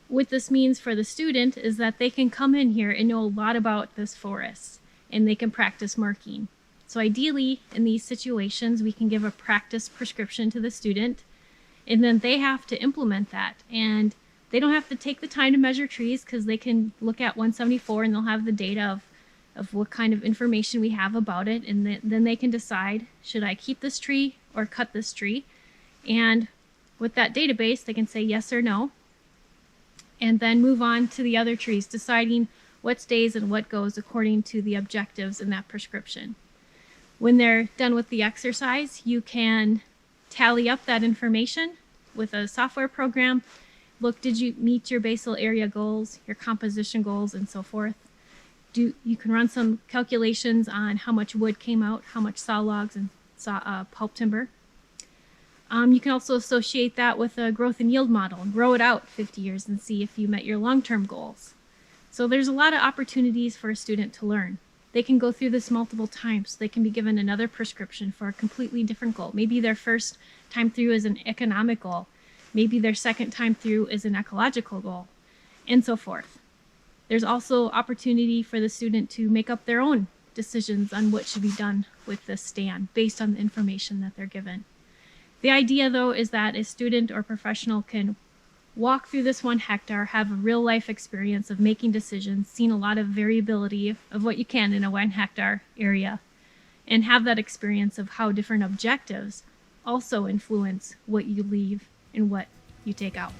What this means for the student is that they can come in here and know a lot about this forest, and they can practice marking. So ideally, in these situations, we can give a practice prescription to the student, and then they have to implement that, and They don't have to take the time to measure trees because they can look at 174 and they'll have the data of what kind of information we have about it, and then they can decide, should I keep this tree or cut this tree? And with that database, they can say yes or no, and then move on to the other trees, deciding what stays and what goes according to the objectives in that prescription. When they're done with the exercise, you can tally up that information with a software program. Look, did you meet your basal area goals, your composition goals, and so forth? You can run some calculations on how much wood came out, how much saw logs and pulp timber. You can also associate that with a growth and yield model and grow it out 50 years and see if you met your long-term goals. So there's a lot of opportunities for a student to learn. They can go through this multiple times. They can be given another prescription for a completely different goal. Maybe their first time through is an economic goal. Maybe their second time through is an ecological goal, and so forth. There's also opportunity for the student to make up their own decisions on what should be done with this stand based on the information that they're given. The idea, though, is that a student or professional can walk through this 1 hectare, have a real life experience of making decisions, seen a lot of variability of what you can in a 1 hectare area, and have that experience of how different objectives also influence what you leave and what you take out.